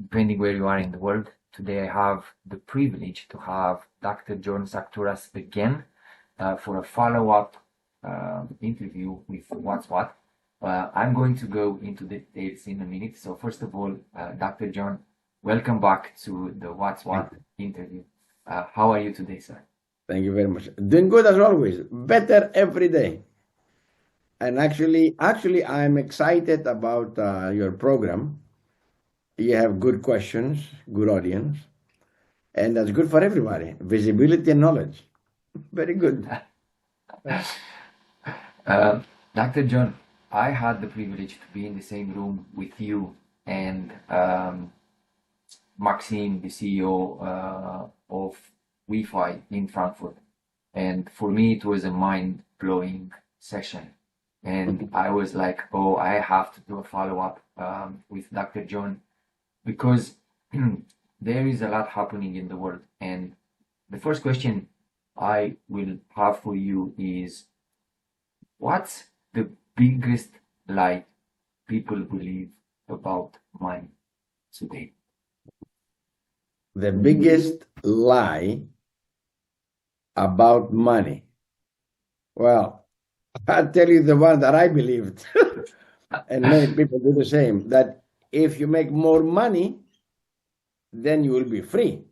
depending where you are in the world. Today I have the privilege to have Dr. John Sachtouras again for a follow-up interview with Whatswhat. I'm going to go into the details in a minute. So first of all, Dr. John, welcome back to the Whatswhat interview. How are you today, sir? Thank you very much. Doing good as always. Better every day. And actually, I'm excited about your program. You have good questions, good audience, and that's good for everybody. Visibility and knowledge. Very good. Dr. John, I had the privilege to be in the same room with you and Maxime, the CEO of Wi-Fi in Frankfurt. And for me, it was a mind-blowing session. And I was like, oh, I have to do a follow-up with Dr. John because there is a lot happening in the world. And the first question I will have for you is, what's the biggest lie people believe about money today? The biggest lie about money. Well, I'll tell you the one that I believed, and many people do the same, that if you make more money, then you will be free.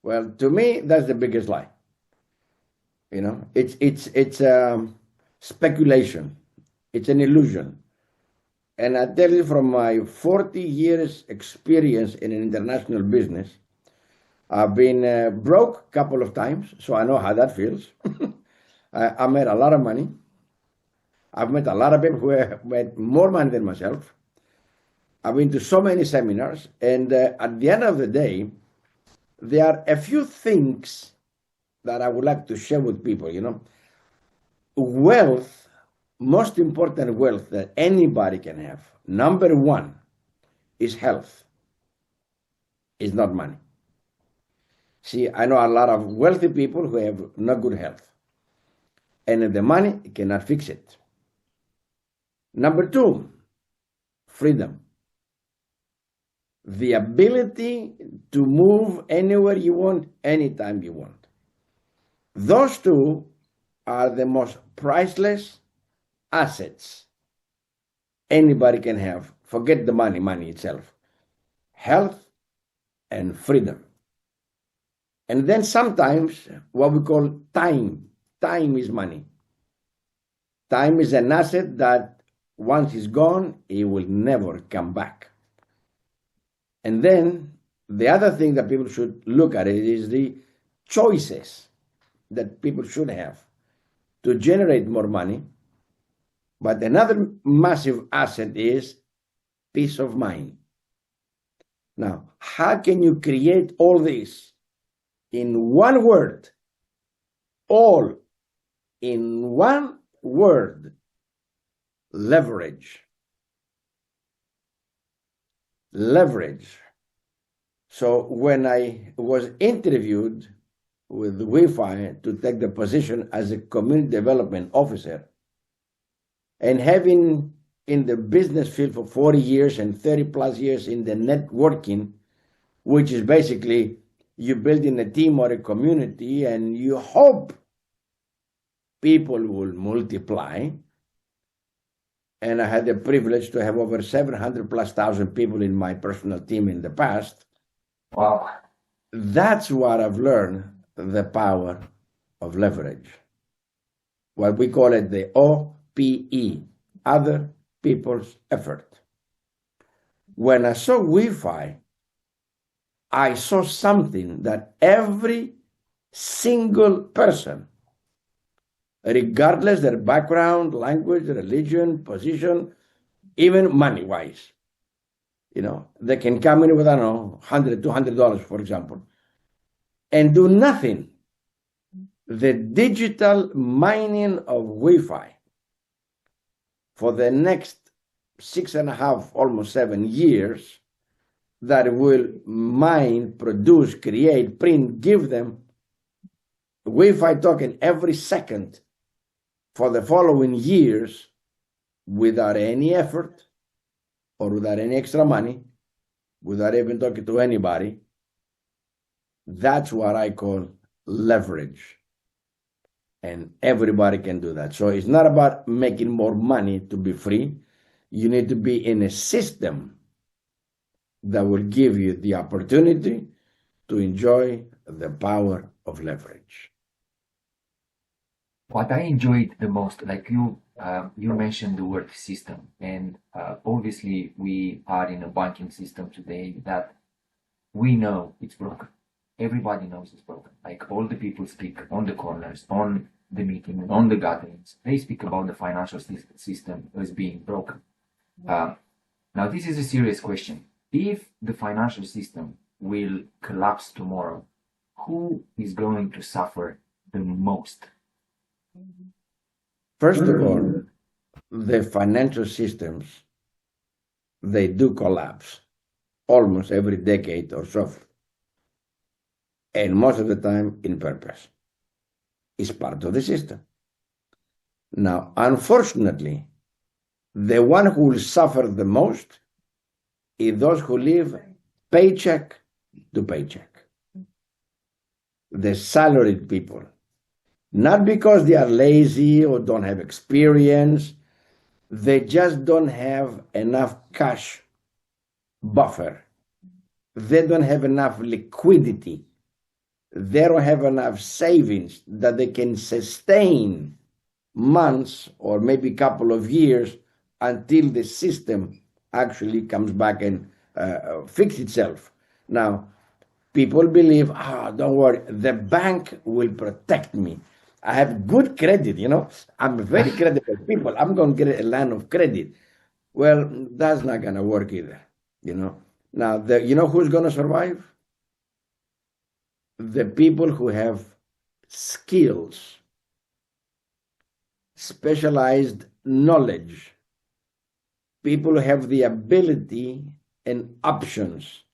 Well, to me, that's the biggest lie. You know, it's speculation. It's an illusion. And I tell you from my 40 years experience in an international business, I've been broke a couple of times, so I know how that feels. I made a lot of money. I've met a lot of people who have made more money than myself. I've been to so many seminars, and at the end of the day, there are a few things that I would like to share with people, you know. Wealth, most important wealth that anybody can have, number one is health, is not money. See, I know a lot of wealthy people who have not good health, and the money cannot fix it. Number two, freedom. The ability to move anywhere you want, anytime you want. Those two are the most priceless assets anybody can have. Forget the money itself. Health and freedom. And then sometimes what we call time. Time is money. Time is an asset that once it's gone, it will never come back. And then the other thing that people should look at it is the choices that people should have to generate more money. But another massive asset is peace of mind. Now, how can you create all this in one word? All in one word: leverage. Leverage. So when I was interviewed with Wi-Fi to take the position as a community development officer, and having in the business field for 40 years and 30 plus years in the networking, which is basically you building a team or a community and you hope people will multiply. And I had the privilege to have over 700 plus thousand people in my personal team in the past. Wow. That's what I've learned, the power of leverage. What we call it the OPE, other people's effort. When I saw Wi-Fi, I saw something that every single person, regardless their background, language, religion, position, even money-wise, you know, they can come in with, I don't know, $100, $200, for example, and do nothing. The digital mining of Wi-Fi for the next 6.5, almost 7 years, that will mine, produce, create, print, give them Wi-Fi token every second for the following years without any effort or without any extra money, without even talking to anybody. That's what I call leverage. And everybody can do that. So it's not about making more money to be free. You need to be in a system that will give you the opportunity to enjoy the power of leverage. What I enjoyed the most, like you mentioned the word system, and obviously we are in a banking system today that we know it's broken. Everybody knows it's broken. Like all the people speak on the corners, on the meeting, on the gatherings. They speak about the financial system as being broken. Now, this is a serious question. If the financial system will collapse tomorrow, who is going to suffer the most? First of all, the financial systems, they do collapse almost every decade or so. And most of the time in purpose. It's part of the system. Now, unfortunately, the one who will suffer the most is those who live paycheck to paycheck. The salaried people. Not because they are lazy or don't have experience, they just don't have enough cash buffer. They don't have enough liquidity. They don't have enough savings that they can sustain months or maybe a couple of years until the system actually comes back and fix itself. Now, people believe, don't worry, the bank will protect me. I have good credit, I'm very credible people. I'm going to get a line of credit. Well, that's not going to work either, Now, who's going to survive? The people who have skills, specialized knowledge, people who have the ability and options.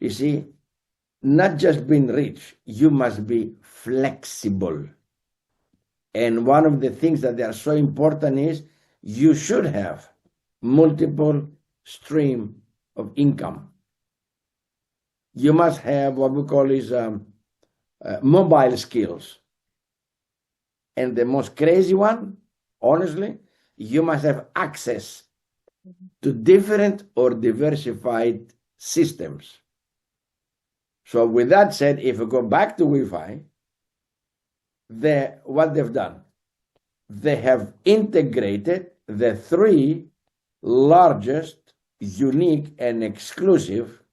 You see, not just being rich, you must be flexible. And one of the things that are so important is you should have multiple stream of income. You must have what we call is mobile skills. And the most crazy one, honestly, you must have access to different or diversified systems. So with that said, if we go back to Wi-Fi, what they've done, they have integrated the three largest, unique, and exclusive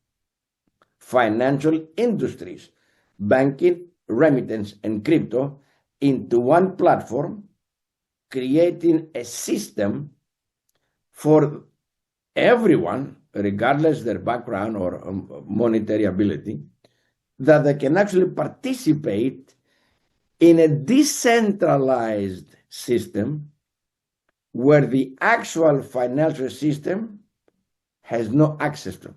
financial industries, banking, remittance, and crypto, into one platform, creating a system for everyone, regardless their background or monetary ability, that they can actually participate in a decentralized system where the actual financial system has no access to.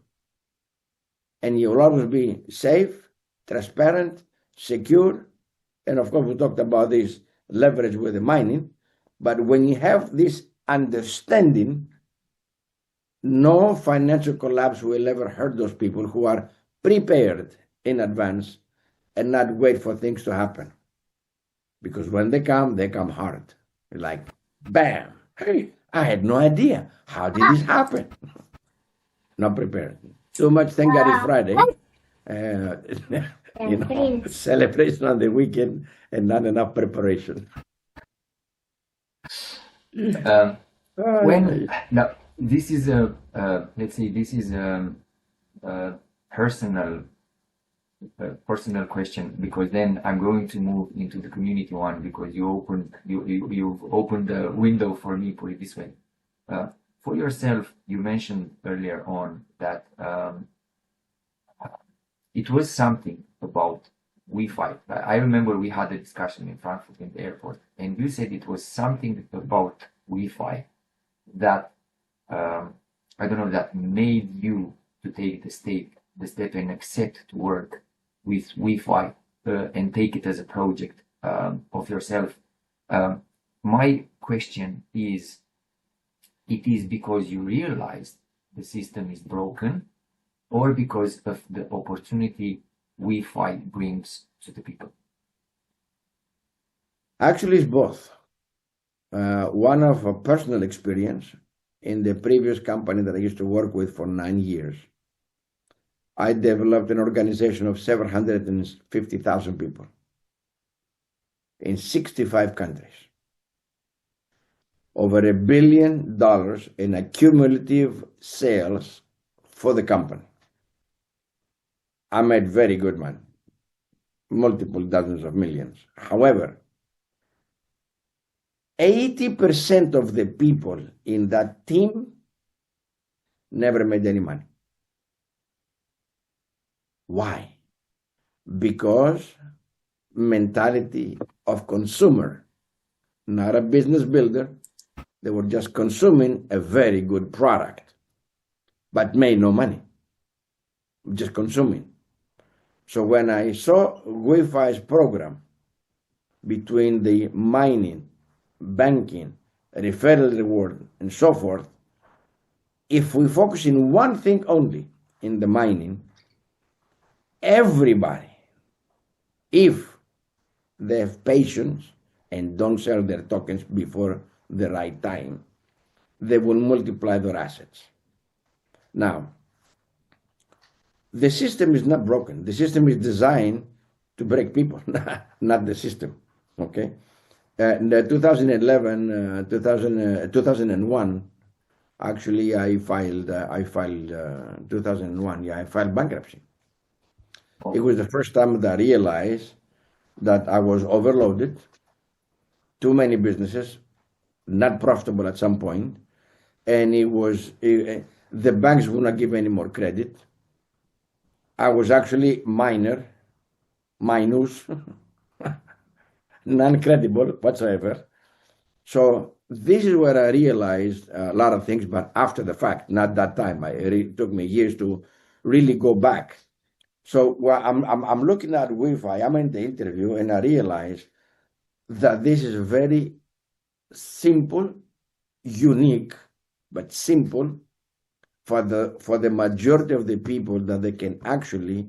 And you will always be safe, transparent, secure. And of course, we talked about this leverage with the mining. But when you have this understanding, no financial collapse will ever hurt those people who are prepared in advance and not wait for things to happen. Because when they come hard. Like, bam, hey, I had no idea. How did this happen? Not prepared. Too much, thank God it's Friday. Celebration on the weekend and not enough preparation. Now this is let's say this is a personal question, because then I'm going to move into the community one, because you've opened the window for me, put it this way. For yourself, you mentioned earlier on that it was something about Wi-Fi. I remember we had a discussion in Frankfurt in the airport, and you said it was something about Wi-Fi that I don't know, that made you to take the step and accept to work with Wi-Fi and take it as a project of yourself. My question is, it is because you realized the system is broken, or because of the opportunity Wi-Fi brings to the people? Actually, it's both. One of a personal experience in the previous company that I used to work with for 9 years, I developed an organization of 750,000 people in 65 countries, over $1 billion in accumulative sales for the company. I made very good money, multiple dozens of millions. However, 80% of the people in that team never made any money. Why? Because mentality of consumer, not a business builder. They were just consuming a very good product, but made no money, just consuming. So when I saw Wi-Fi's program between the mining, banking, referral reward, and so forth, if we focus in one thing only in the mining, everybody, if they have patience and don't sell their tokens before the right time, they will multiply their assets. Now, the system is not broken. The system is designed to break people, not the system. Okay? In 2011, 2001, actually, I filed 2001. Yeah, I filed bankruptcy. It was the first time that I realized that I was overloaded, too many businesses, not profitable at some point, and the banks would not give any more credit. I was actually minus, non-credible whatsoever. So this is where I realized a lot of things, but after the fact, not that time. It took me years to really go back. So I'm looking at Wi-Fi. I'm in the interview, and I realize that this is very simple, unique, but simple for the majority of the people, that they can actually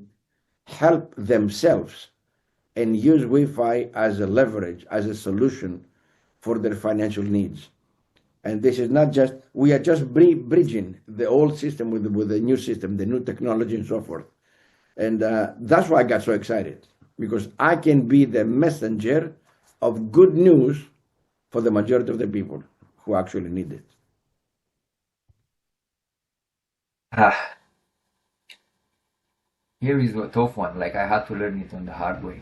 help themselves and use Wi-Fi as a leverage, as a solution for their financial needs. And this is not just, we are just bridging the old system with the new system, the new technology and so forth. And that's why I got so excited, because I can be the messenger of good news for the majority of the people who actually need it. Ah, here is a tough one. Like I had to learn it on the hard way.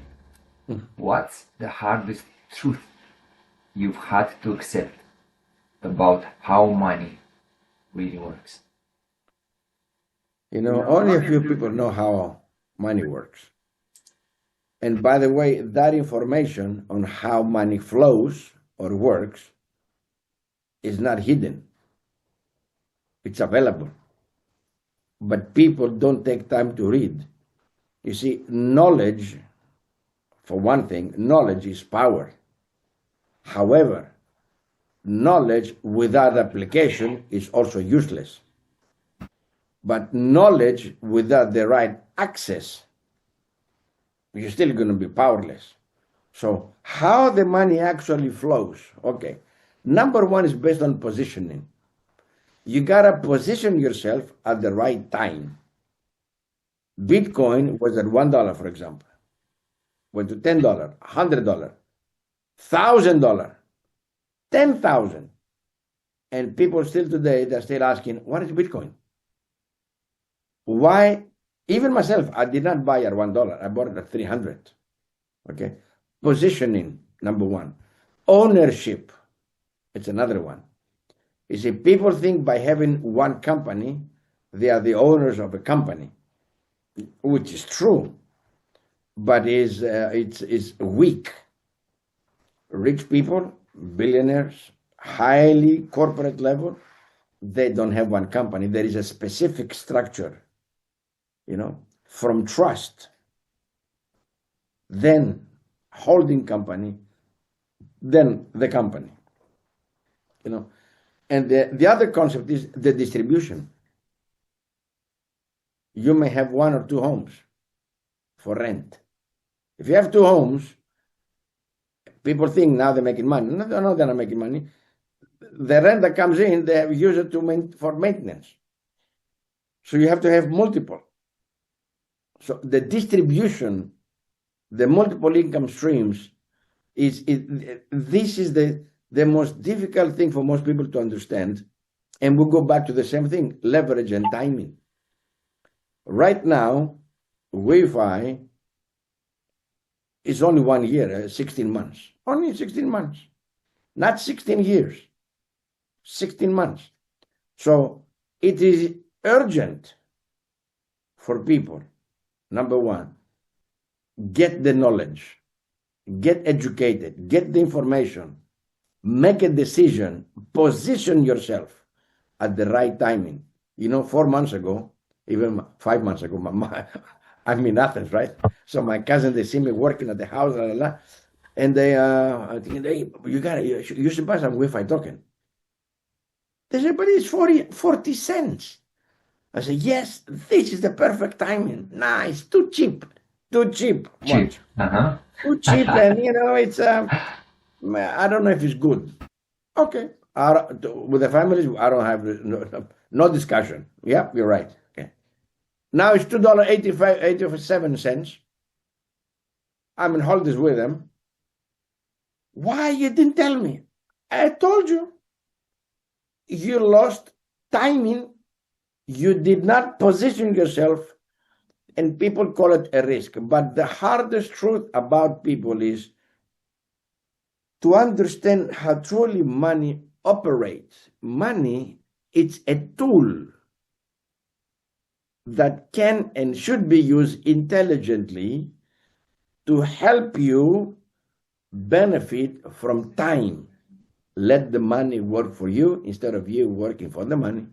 What's the hardest truth you've had to accept about how money really works? Only a few people know how money works. And by the way, that information on how money flows or works is not hidden. It's available. But people don't take time to read. You see, knowledge, for one thing, knowledge is power. However, knowledge without application is also useless. But knowledge without the right access, you're still going to be powerless. So how the money actually flows? Okay. Number one is based on positioning. You got to position yourself at the right time. Bitcoin was at $1, for example. Went to $10, $100, $1,000, 10,000. And people still today, they're still asking, what is Bitcoin? Why? Even myself, I did not buy at $1. I bought it at 300. Okay. Positioning, number one. Ownership, it's another one. You see, people think by having one company, they are the owners of a company, which is true, but it's weak. Rich people, billionaires, highly corporate level, they don't have one company. There is a specific structure, from trust, then holding company, then the company, And the other concept is the distribution. you may have 1 or 2 homes for rent. If you have 2 homes, people think now they're making money. No, they're not making money. The rent that comes in, they have used it for maintenance. So you have to have multiple. So the distribution, the multiple income streams, this is the most difficult thing for most people to understand. And we'll go back to the same thing, leverage and timing. Right now, Wi-Fi is only 1 year, 16 months. Only 16 months. Not 16 years. 16 months. So it is urgent for people. Number one, get the knowledge, get educated, get the information, make a decision, position yourself at the right timing. 4 months ago, even 5 months ago, I'm in Athens, right? So my cousin, they see me working at the house, and they, I think, hey, you should buy some Wi-Fi token. They said, but it's 40 cents. I said, yes, this is the perfect timing. Nah, it's too cheap. Too cheap. Cheap. Too cheap, and it's I don't know if it's good. Okay. With the families, I don't have no discussion. Yeah, you're right. Okay. Now it's $2.87. I'm in holidays with them. Why you didn't tell me? I told you. You lost timing. You did not position yourself, and people call it a risk. But the hardest truth about people is to understand how truly money operates. Money, it's a tool that can and should be used intelligently to help you benefit from time. Let the money work for you instead of you working for the money.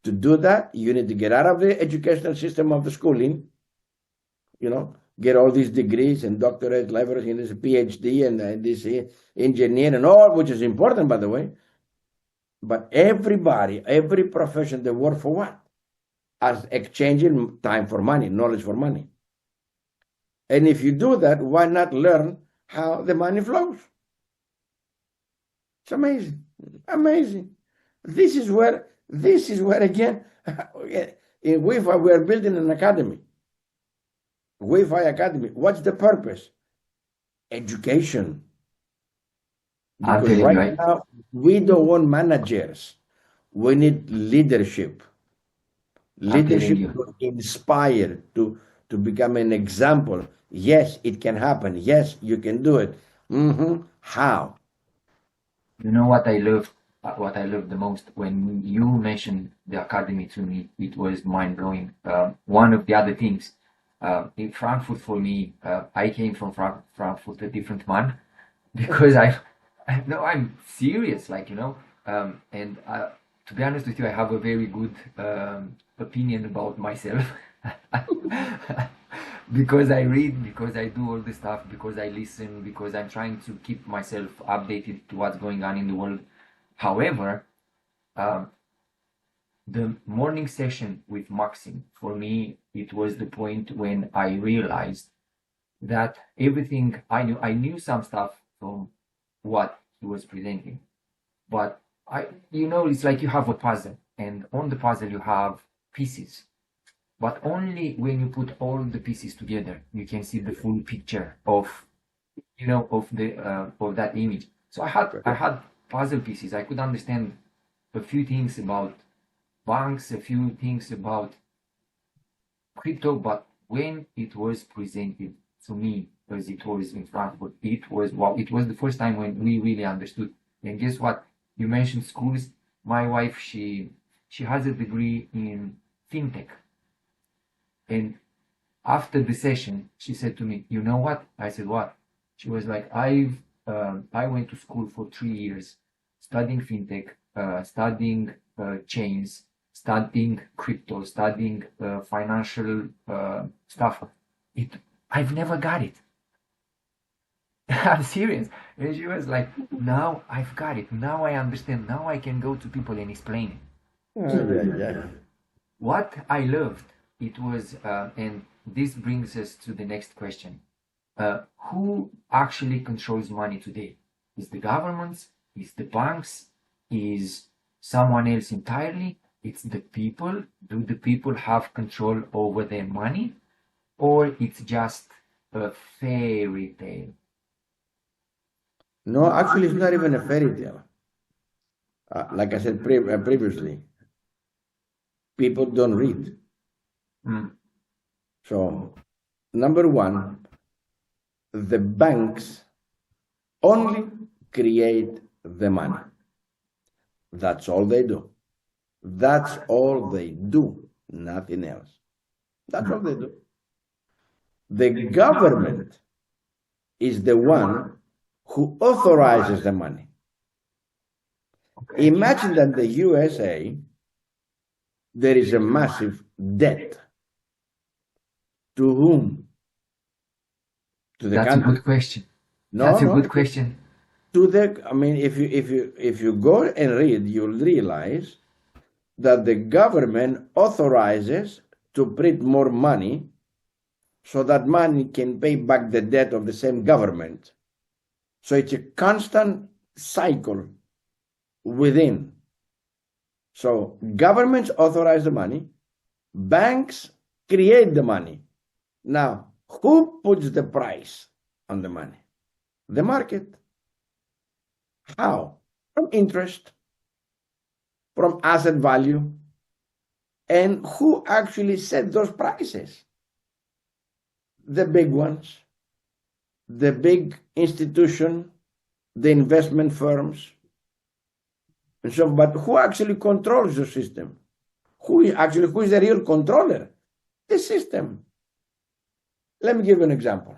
To do that, you need to get out of the educational system of the schooling, get all these degrees and doctorate levels and this PhD and this engineer and all, which is important, by the way. But everybody, every profession, they work for what? As exchanging time for money, knowledge for money. And if you do that, why not learn how the money flows? It's amazing. Amazing. This is where again, in Wi-Fi, we are building an academy. Wi-Fi Academy. What's the purpose? Education. Because right now, we don't want managers. We need leadership. Leadership to inspire, to become an example. Yes, it can happen. Yes, you can do it. How? You know what I loved the most when you mentioned the academy to me, it was mind-blowing. One of the other things, in Frankfurt for me, I came from Frankfurt a different man because I'm serious, and to be honest with you, I have a very good opinion about myself because I read, because I do all this stuff, because I listen, because I'm trying to keep myself updated to what's going on in the world. However, the morning session with Maxim, for me, it was the point when I realized that everything I knew some stuff from what he was presenting, but it's like you have a puzzle, and on the puzzle you have pieces, but only when you put all the pieces together you can see the full picture of that image. So I had puzzle pieces. I could understand a few things about banks, a few things about crypto, but when it was presented to me, as it was in Frankfurt, it was the first time when we really understood. And guess what? You mentioned schools. My wife, she has a degree in fintech. And after the session, she said to me, "You know what?" I said, "What?" She was like, I went to school for 3 years, studying fintech, studying chains, studying crypto, studying financial stuff. I've never got it." I'm serious. And she was like, "Now I've got it. Now I understand. Now I can go to people and explain it." Yeah. what I loved, it was, and this brings us to the next question. Who actually controls money today? Is the governments? Is the banks? Is someone else entirely? It's the people. Do the people have control over their money? Or it's just a fairy tale? No, actually, it's not even a fairy tale. Like I said previously, people don't read. Mm. So, number one, the banks only create the money. That's all they do. That's all they do, nothing else. That's all they do. The government is the one who authorizes the money. Okay. Imagine that the USA, there is a massive debt. To whom? To the That's country. a good question. No, That's a no. good question. To the, I mean, if you go and read, you'll realize that the government authorizes to print more money so that money can pay back the debt of the same government. So it's a constant cycle within. So governments authorize the money, banks create the money. Now, who puts the price on the money? The market. How? From interest, from asset value. And who actually set those prices? The big ones, the big institution, the investment firms. And so, but who actually controls the system? Who is the real controller? The system. Let me give you an example.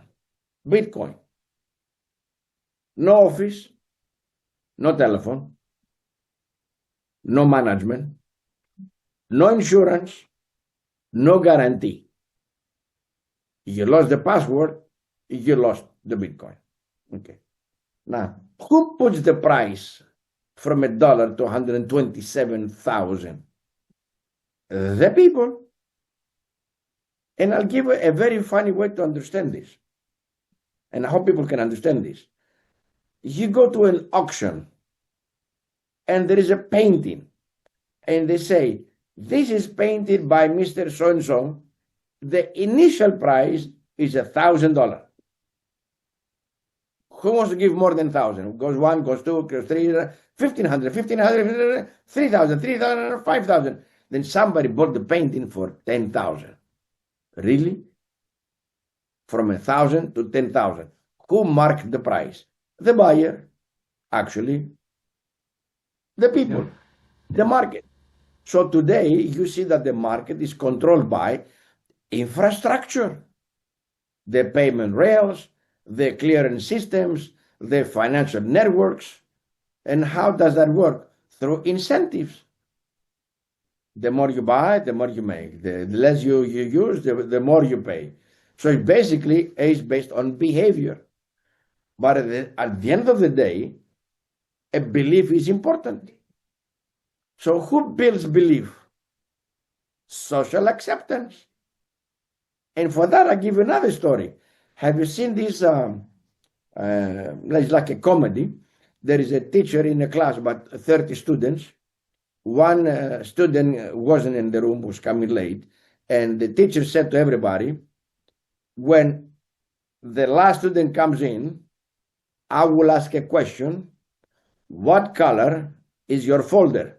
Bitcoin. No office, no telephone, no management, no insurance, no guarantee. You lost the password, you lost the Bitcoin. Okay. Now, who puts the price from $1 to 127,000? The people. And I'll give a very funny way to understand this. And I hope people can understand this. You go to an auction and there is a painting and they say, this is painted by Mr. So-and-so. The initial price is $1,000. Who wants to give more than 1,000? Goes one, goes two, goes three, 1,500, 1,500, 3,000, 3,000, 5,000. Then somebody bought the painting for 10,000. Really? From 1,000 to 10,000. Who marked the price? The buyer. Actually, the people, the market. So today you see that the market is controlled by infrastructure, the payment rails, the clearance systems, the financial networks. And how does that work? Through incentives. The more you buy, the more you make. The less you use, the more you pay. So it basically is based on behavior. But at the end of the day, a belief is important. So who builds belief? Social acceptance. And for that, I give you another story. Have you seen this? It's like a comedy. There is a teacher in a class, about 30 students. One student wasn't in the room, was coming late. And the teacher said to everybody, when the last student comes in, I will ask a question. What color is your folder?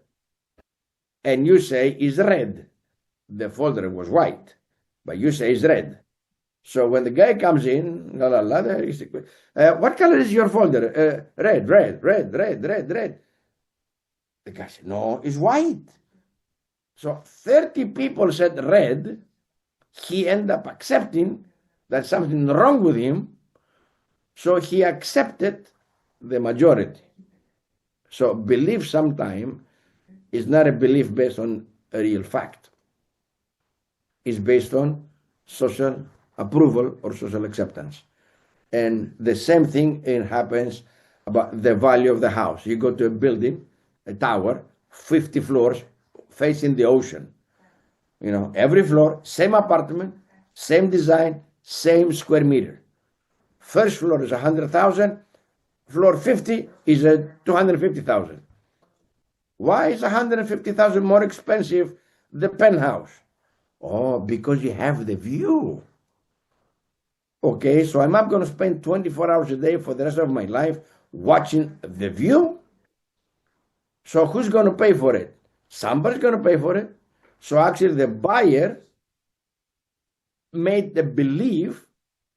And you say is red. The folder was white, but you say is red. So when the guy comes in, what color is your folder? Red, red, red, red, red, red. The guy said, no, it's white. So 30 people said red. He ended up accepting that something wrong with him. So he accepted the majority. So belief sometimes is not a belief based on a real fact. It's based on social approval or social acceptance. And the same thing happens about the value of the house. You go to a building, a tower, 50 floors, facing the ocean. every floor, same apartment, same design, same square meter. First floor is 100,000, floor 50 is 250,000. Why is 150,000 more expensive the penthouse? Oh, because you have the view. Okay, so I'm not going to spend 24 hours a day for the rest of my life watching the view. So who's going to pay for it? Somebody's going to pay for it. So actually the buyer made the belief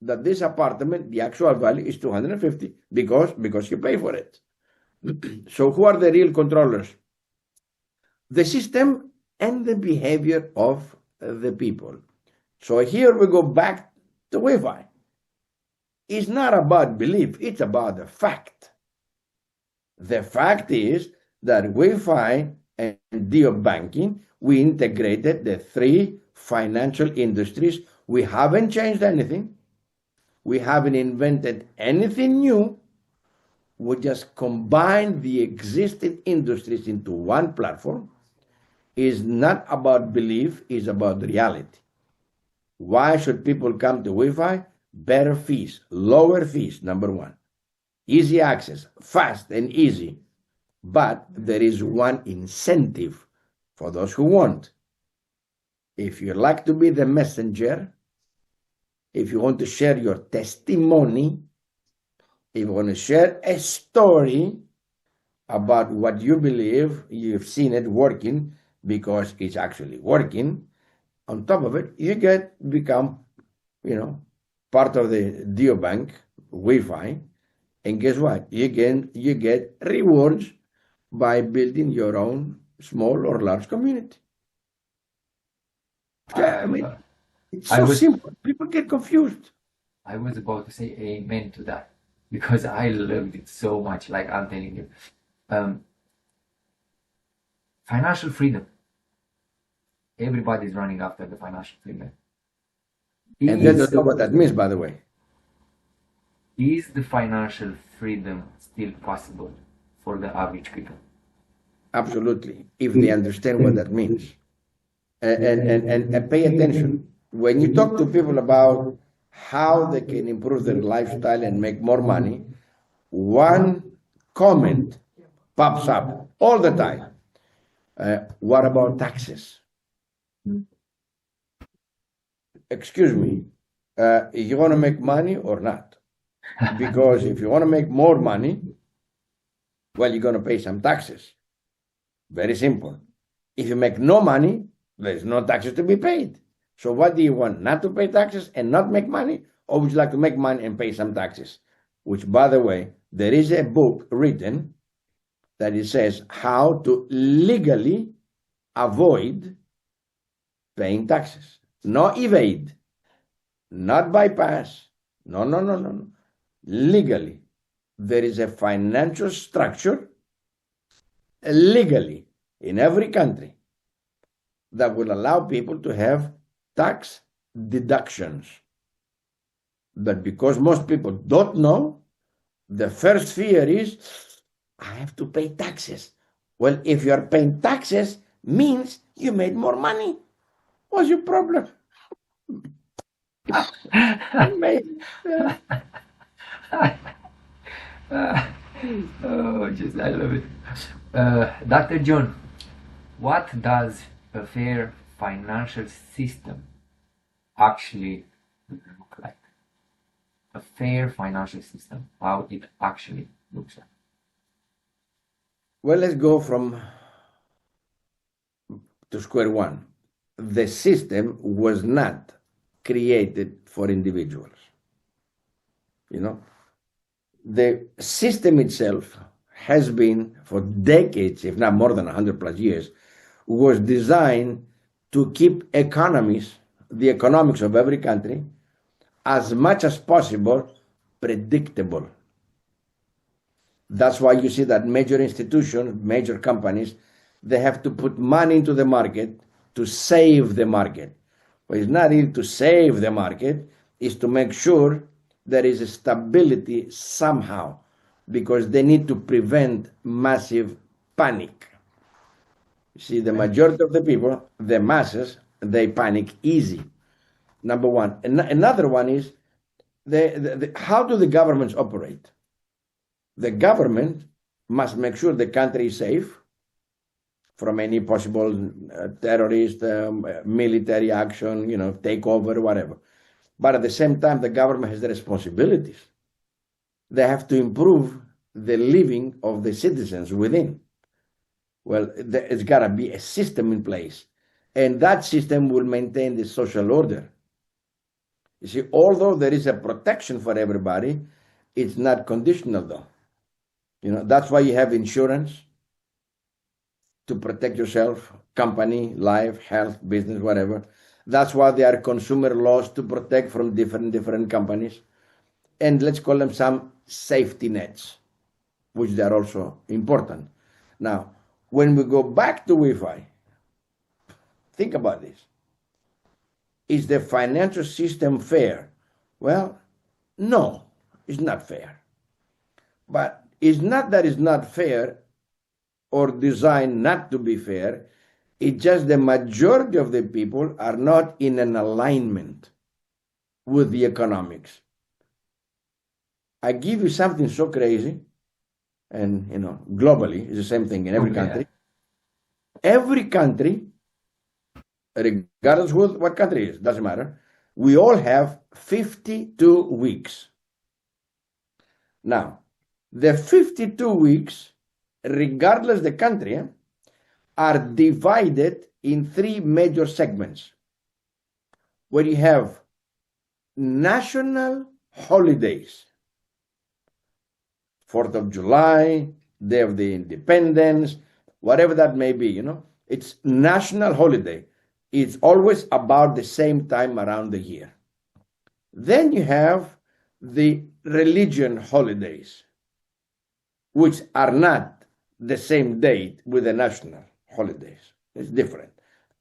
that this apartment, the actual value is 250 because you pay for it. So who are the real controllers? The system and the behavior of the people. So here we go back to Wi-Fi. It's not about belief, it's about the fact. The fact is that Wi-Fi and banking, we integrated the three financial industries. We haven't changed anything. We haven't invented anything new. We just combined the existing industries into one platform. It's not about belief, it's about reality. Why should people come to Wi-Fi? Better fees, lower fees, number one. Easy access, fast and easy. But there is one incentive for those who want. If you like to be the messenger, if you want to share your testimony, if you want to share a story about what you believe, you've seen it working because it's actually working, on top of it, you become, part of the DioBank Wi-Fi, and guess what? You get rewards by building your own small or large community. I mean, it's so simple. People get confused. I was about to say amen to that because I loved it so much. Like I'm telling you, financial freedom. Everybody's running after the financial freedom. And they don't know what that means, by the way. Is the financial freedom still possible for the average people? Absolutely, if they understand what that means. And pay attention. When you talk to people about how they can improve their lifestyle and make more money, one comment pops up all the time. What about taxes? Excuse me, you want to make money or not? Because if you want to make more money, well, you're going to pay some taxes. Very simple. If you make no money, there's no taxes to be paid. So what do you want? Not to pay taxes and not make money? Or would you like to make money and pay some taxes? Which, by the way, there is a book written that it says how to legally avoid paying taxes. Not evade, not bypass. No. Legally. There is a financial structure legally in every country that will allow people to have tax deductions. But because most people don't know, the first fear is, I have to pay taxes. Well, if you are paying taxes, means you made more money. What's your problem? I love it. Dr. John, what does a fair financial system actually look like? A fair financial system, how it actually looks like. Well, let's go to square one. The system was not created for individuals. The system itself has been for decades, if not more than 100 plus years, was designed to keep the economics of every country, as much as possible predictable. That's why you see that major institutions, major companies, they have to put money into the market to save the market. But it's not even to save the market, it's to make sure there is a stability somehow, because they need to prevent massive panic. You see, the majority of the people, the masses, they panic easy. Number one. Another one is how do the governments operate? The government must make sure the country is safe from any possible terrorist, military action, takeover, whatever. But at the same time, the government has the responsibilities. They have to improve the living of the citizens within. Well, it's got to be a system in place. And that system will maintain the social order. You see, although there is a protection for everybody, it's not conditional though. That's why you have insurance to protect yourself, company, life, health, business, whatever. That's why there are consumer laws to protect from different companies. And let's call them some safety nets, which they are also important. Now, when we go back to Wi-Fi, think about this. Is the financial system fair? Well, no, it's not fair. But it's not that it's not fair or designed not to be fair. It's just the majority of the people are not in an alignment with the economics. I give you something so crazy, and globally, it's the same thing in every country. Every country, regardless of what country it is, doesn't matter, we all have 52 weeks. Now, the 52 weeks, regardless the country, are divided in 3 major segments, where you have national holidays, 4th of July, Day of the Independence, whatever that may be, it's national holiday. It's always about the same time around the year. Then you have the religion holidays, which are not the same date with the national holidays. It's different.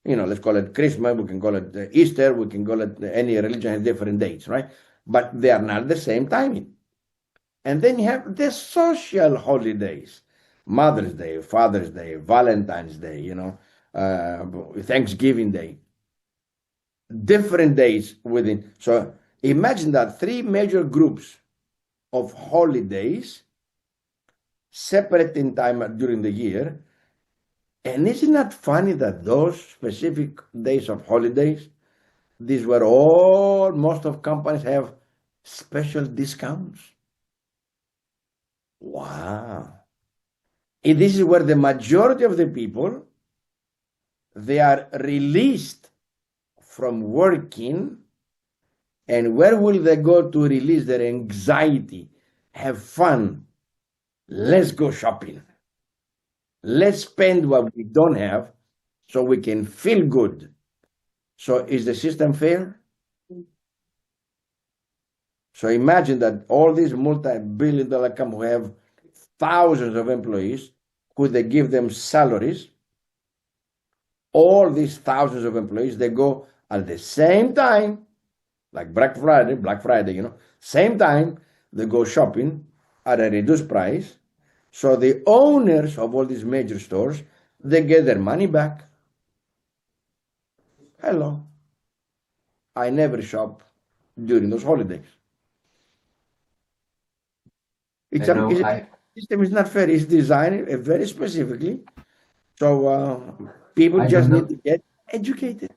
Let's call it Christmas, we can call it Easter, we can call it any religion has different dates, right? But they are not the same timing. And then you have the social holidays, Mother's Day, Father's Day, Valentine's Day, Thanksgiving Day. Different days within. So imagine that 3 major groups of holidays separate in time during the year. And isn't that funny that those specific days of holidays, these were most of companies have special discounts? Wow. And this is where the majority of the people, they are released from working. And where will they go to release their anxiety? Have fun. Let's go shopping. Let's spend what we don't have so we can feel good. So is the system fair? So imagine that all these multi-billion-dollar companies who have thousands of employees, who they give them salaries, all these thousands of employees, they go at the same time, like Black Friday, same time, they go shopping at a reduced price. So the owners of all these major stores, they get their money back. Hello. I never shop during those holidays. The system is not fair. It's designed very specifically. So people just need to get educated.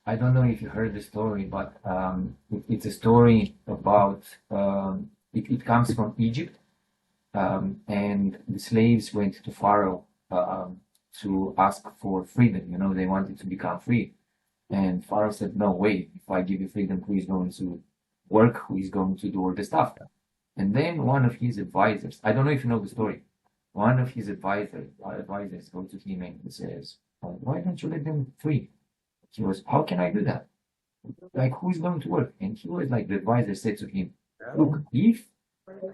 I don't know if you heard the story, but it's a story about, it comes from Egypt. And the slaves went to Pharaoh to ask for freedom. They wanted to become free. And Pharaoh said, no, wait, if I give you freedom, who is going to work? Who is going to do all the stuff? And then one of his advisors, I don't know if you know the story, one of his advisors goes to him and says, why don't you let them free? He was, how can I do that? Like, who is going to work? And he was like, the advisor said to him, look, if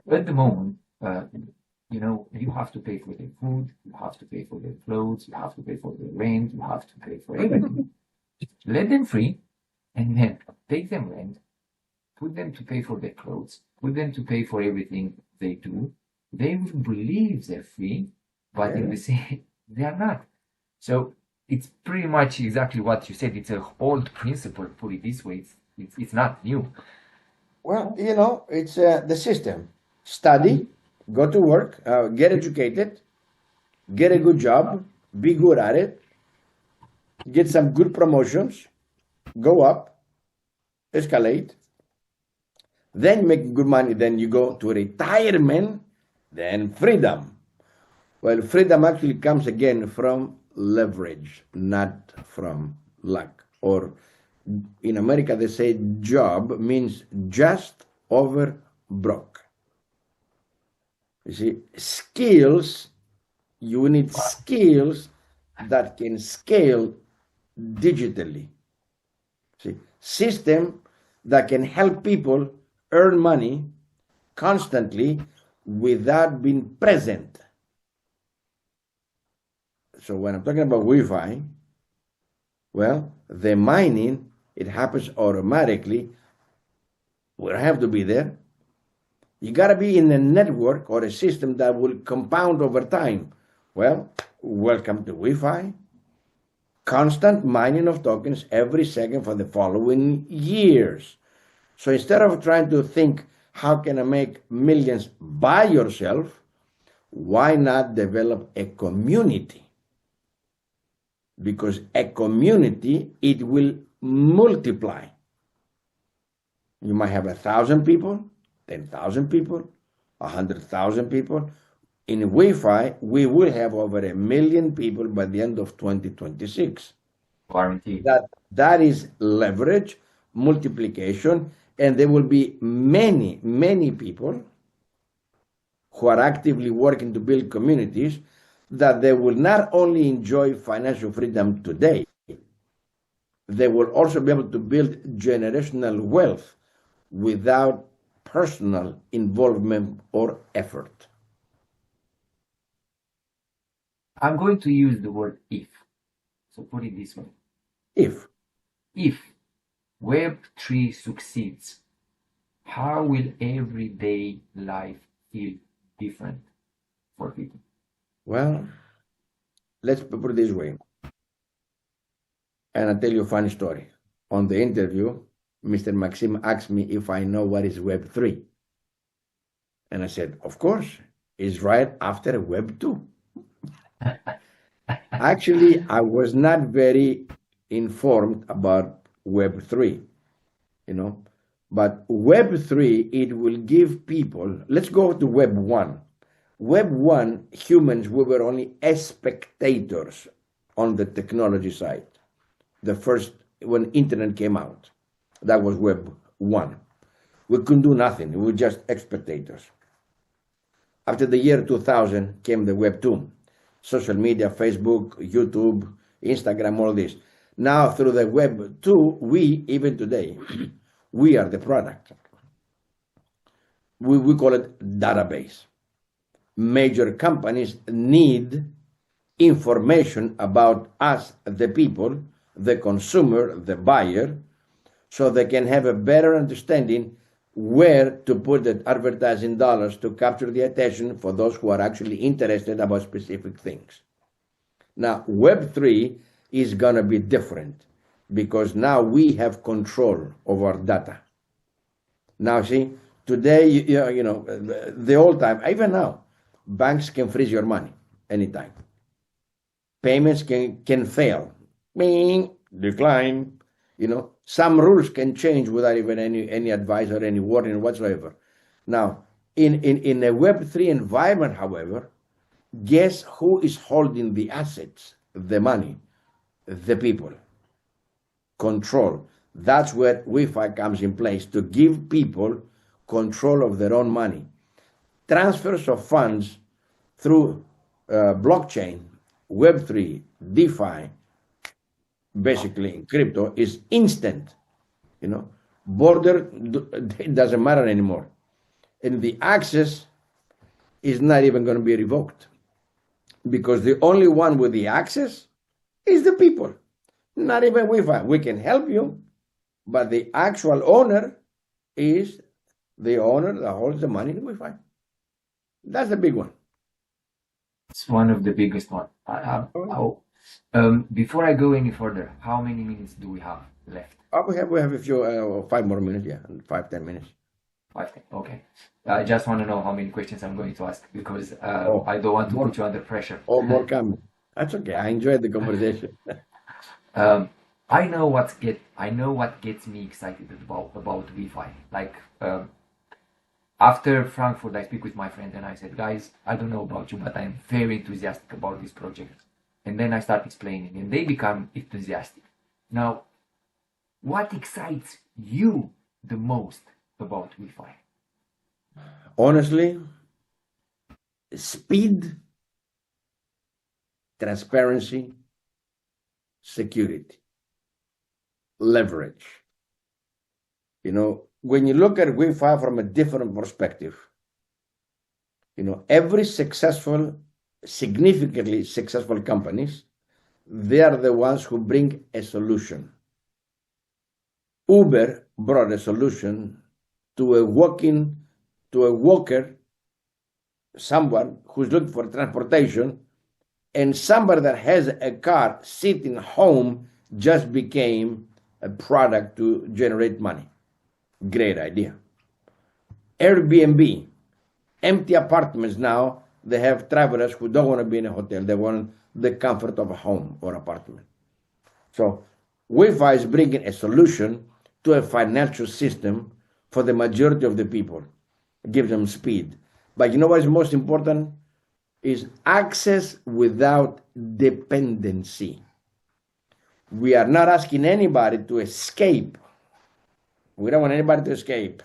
at the moment, you have to pay for their food, you have to pay for their clothes, you have to pay for their rent, you have to pay for everything. Let them free, and then take them rent, put them to pay for their clothes, put them to pay for everything they do. They will believe they're free, but in the same, they are not. So it's pretty much exactly what you said. It's an old principle, put it this way. It's not new. Well, it's the system. Study, go to work, get educated, get a good job, be good at it, get some good promotions, go up, escalate, then make good money, then you go to retirement, then freedom. Well, freedom actually comes again from leverage, not from luck. Or in America, they say job means just over broke. You see, skills, you need skills that can scale digitally. See, system that can help people earn money constantly without being present. So when I'm talking about Wi-Fi, well, the mining, it happens automatically. We don't have to be there. You got to be in a network or a system that will compound over time. Well, welcome to Wi-Fi. Constant mining of tokens every second for the following years. So instead of trying to think, how can I make millions by yourself? Why not develop a community? Because a community, it will multiply. You might have 1,000 people, 10,000 people, 100,000 people. In Wi-Fi, we will have over 1 million people by the end of 2026. Guaranteed. That is leverage, multiplication, and there will be many, many people who are actively working to build communities that they will not only enjoy financial freedom today, they will also be able to build generational wealth without personal involvement or effort. I'm going to use the word if. So put it this way. If Web3 succeeds, how will everyday life feel different for people? Well, let's put it this way. And I'll tell you a funny story. On the interview, Mr. Maxim asked me if I know what is Web3. And I said, of course, it's right after Web 2. Actually, I was not very informed about Web 3, But Web 3, it will give people, let's go to Web 1. Web 1, humans, we were only spectators on the technology side. The first, when internet came out, that was Web 1. We couldn't do nothing. We were just spectators. After the year 2000 came the Web 2. Social media, Facebook, YouTube, Instagram, all this. Now through the Web 2, we, even today, we are the product. We call it database. Major companies need information about us, the people, the consumer, the buyer, so they can have a better understanding where to put the advertising dollars to capture the attention for those who are actually interested about specific things. Now, Web3 is going to be different because now we have control of our data. Now, see, today, the old time, even now, banks can freeze your money anytime. Payments can fail. Bing, decline. Some rules can change without even any advice or any warning whatsoever. Now, in a Web3 environment, however, guess who is holding the assets, the money, the people? Control. That's where Wi-Fi comes in place, to give people control of their own money. Transfers of funds through blockchain, Web3, DeFi, basically in crypto, is instant. Border, it doesn't matter anymore. And the access is not even going to be revoked, because the only one with the access is the people, not even Wi-Fi. We can help you, but the actual owner is the owner that holds the money in Wi-Fi. That's the big one. It's one of the biggest ones. Before I go any further, how many minutes do we have left? We have a few 5 more minutes, yeah, 5, 10 minutes. 5, 10. Okay. I just want to know how many questions I'm going to ask because Oh, I don't want to more, put you under pressure. more coming. That's okay. I enjoyed the conversation. Um, I know what gets me excited about Wi-Fi. Like after Frankfurt, I speak with my friend and I said, guys, I don't know about you, but I'm very enthusiastic about this project. And then I start explaining, and they become enthusiastic. Now, what excites you the most about Wi-Fi? Honestly, speed, transparency, security, leverage. When you look at Wi-Fi from a different perspective, every significantly successful companies, they are the ones who bring a solution. Uber brought a solution to a walker, someone who's looking for transportation, and somebody that has a car sitting home just became a product to generate money. Great idea. Airbnb, empty apartments now, they have travelers who don't want to be in a hotel. They want the comfort of a home or apartment. So Wi-Fi is bringing a solution to a financial system for the majority of the people. Give them speed. But you know what is most important? Is access without dependency. We are not asking anybody to escape. We don't want anybody to escape.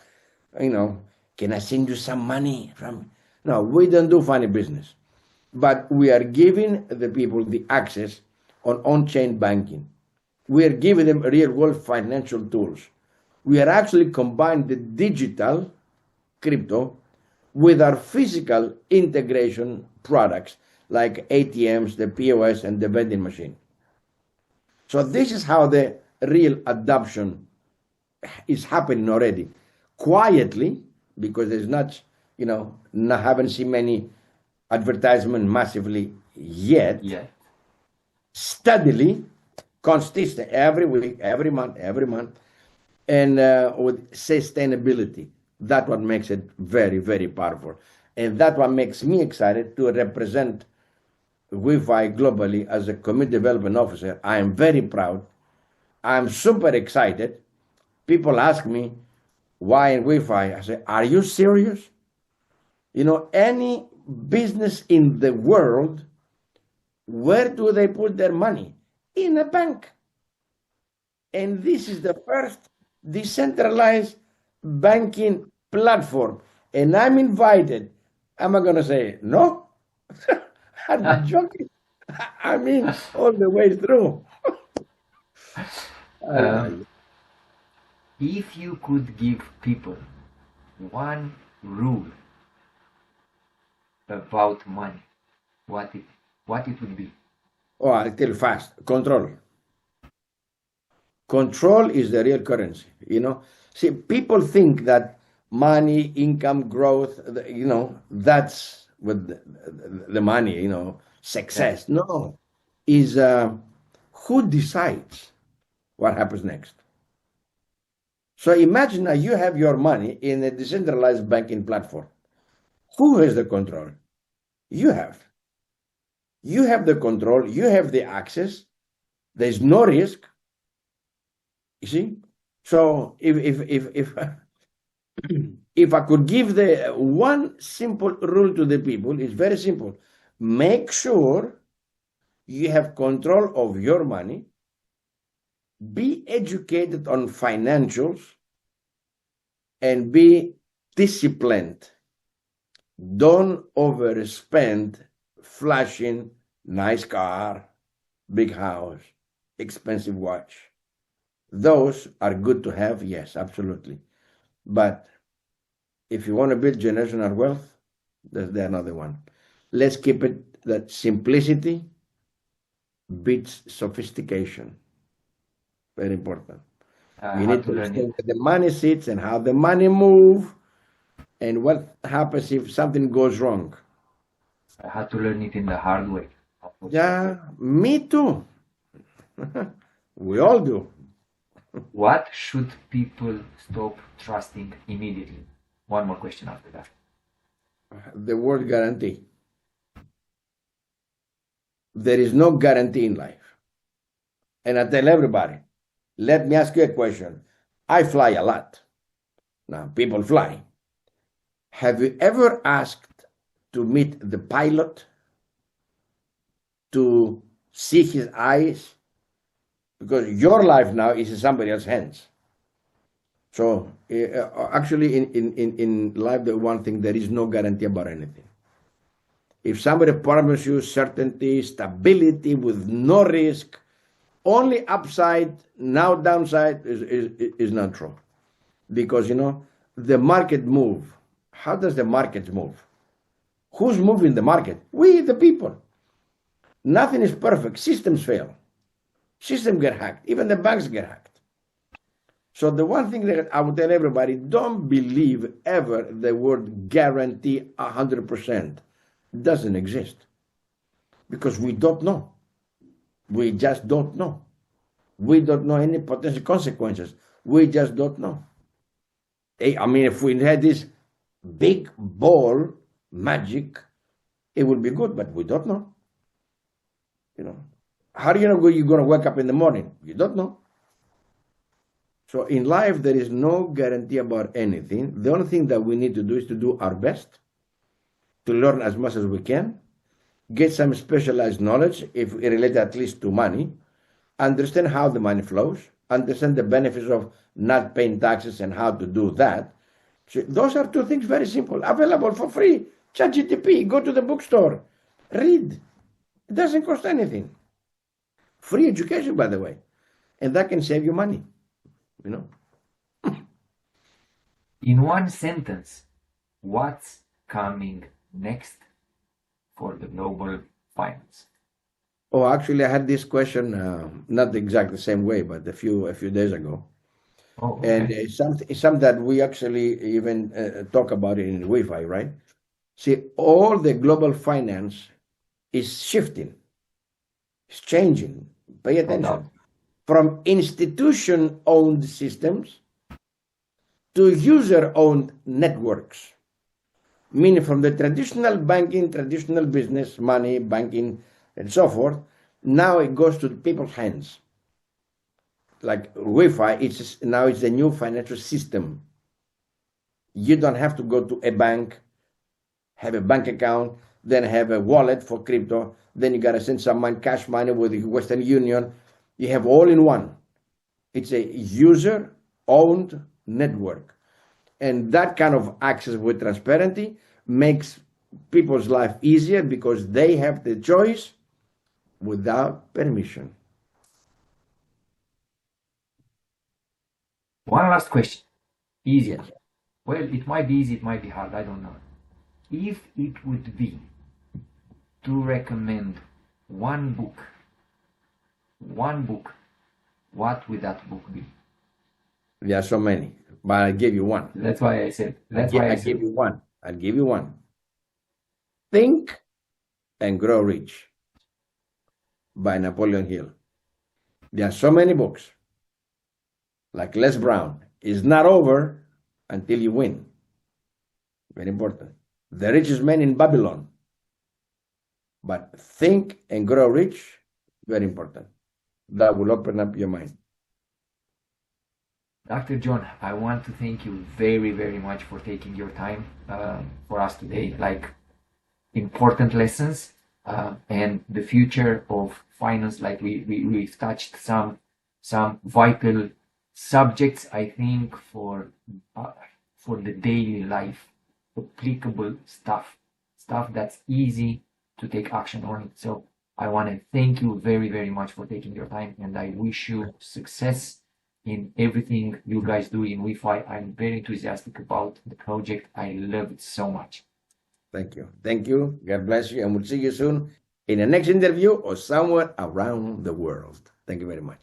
Can I send you some money from? No, we don't do funny business. But we are giving the people the access on on-chain banking. We are giving them real-world financial tools. We are actually combining the digital crypto with our physical integration products like ATMs, the POS, and the vending machine. So this is how the real adoption is happening already. Quietly, because there's not, haven't seen many advertisement massively yet. Yeah. Steadily, consistent, every week, every month, and with sustainability. That's what makes it very, very powerful. And that's what makes me excited to represent Wi-Fi globally as a community development officer. I am very proud. I'm super excited. People ask me, why in Wi-Fi? I say, are you serious? Any business in the world, where do they put their money? In a bank. And this is the first decentralized banking platform. And I'm invited. Am I going to say no? I'm joking. I mean, all the way through. If you could give people one rule about money, what it would be? Oh, I'll tell you fast. Control. Control is the real currency. See, people think that money, income, growth, that's with the money, success. Yeah. No, is who decides what happens next. So imagine that you have your money in a decentralized banking platform. Who has the control? You have. You have the control. You have the access. There's no risk. You see? So if I could give the one simple rule to the people, it's very simple. Make sure you have control of your money. Be educated on financials and be disciplined. Don't overspend flashing nice car, big house, expensive watch. Those are good to have, yes, absolutely. But if you want to build generational wealth, there's another one. Let's keep it that simplicity beats sophistication. Very important. You need to understand where the money sits and how the money moves and what happens if something goes wrong. I had to learn it in the hard way. Yeah, me too. We all do. What should people stop trusting immediately? One more question after that. The word guarantee. There is no guarantee in life. And I tell everybody, let me ask you a question. I fly a lot. Now, people fly. Have you ever asked to meet the pilot, to see his eyes? Because your life now is in somebody else's hands. So actually, in life, the one thing, there is no guarantee about anything. If somebody promises you certainty, stability with no risk, only upside, now downside is not true. Because, the market move. How does the market move? Who's moving the market? We, the people. Nothing is perfect. Systems fail. Systems get hacked. Even the banks get hacked. So the one thing that I would tell everybody, don't believe ever the word guarantee 100%. It doesn't exist. Because we don't know. We just don't know. We don't know any potential consequences. We just don't know. I mean, if we had this big ball magic, it would be good, but we don't know. How do you know you're going to wake up in the morning? You don't know. So in life, there is no guarantee about anything. The only thing that we need to do is to do our best, to learn as much as we can, get some specialized knowledge, if related at least to money, understand how the money flows, understand the benefits of not paying taxes and how to do that. So those are two things very simple, available for free. ChatGPT, go to the bookstore, read. It doesn't cost anything. Free education, by the way. And that can save you money, In one sentence, what's coming next for the global finance? Oh, actually, I had this question, not exactly the same way, but a few days ago. Oh, okay. And it's something that we actually even talk about it in Wi-Fi, right? See, all the global finance is shifting, it's changing. Pay attention. From institution-owned systems to user-owned networks, meaning from the traditional banking, traditional business, money, banking, and so forth, now it goes to people's hands. Like Wi-Fi, it's the new financial system. You don't have to go to a bank, have a bank account, then have a wallet for crypto, then you gotta send some money, cash money with the Western Union. You have all in one. It's a user-owned network. And that kind of access with transparency makes people's life easier because they have the choice without permission. One last question. Easy. Yes. Well, it might be easy, it might be hard, I don't know. If it would be to recommend one book, what would that book be? There are so many, but I'll give you one. That's why I said. I'll give you one. I'll give you one. Think and Grow Rich by Napoleon Hill. There are so many books. Like Les Brown, it's not over until you win. Very important. The Richest Man in Babylon. But Think and Grow Rich, very important. That will open up your mind. Dr. John, I want to thank you very, very much for taking your time for us today. Like important lessons and the future of finance. Like we've touched some vital subjects, I think, for the daily life, applicable stuff that's easy to take action on. So I want to thank you very, very much for taking your time, and I wish you success in everything you guys do in Wi-Fi. I'm very enthusiastic about the project. I love it so much. Thank you. Thank you. God bless you. And we'll see you soon in the next interview or somewhere around the world. Thank you very much.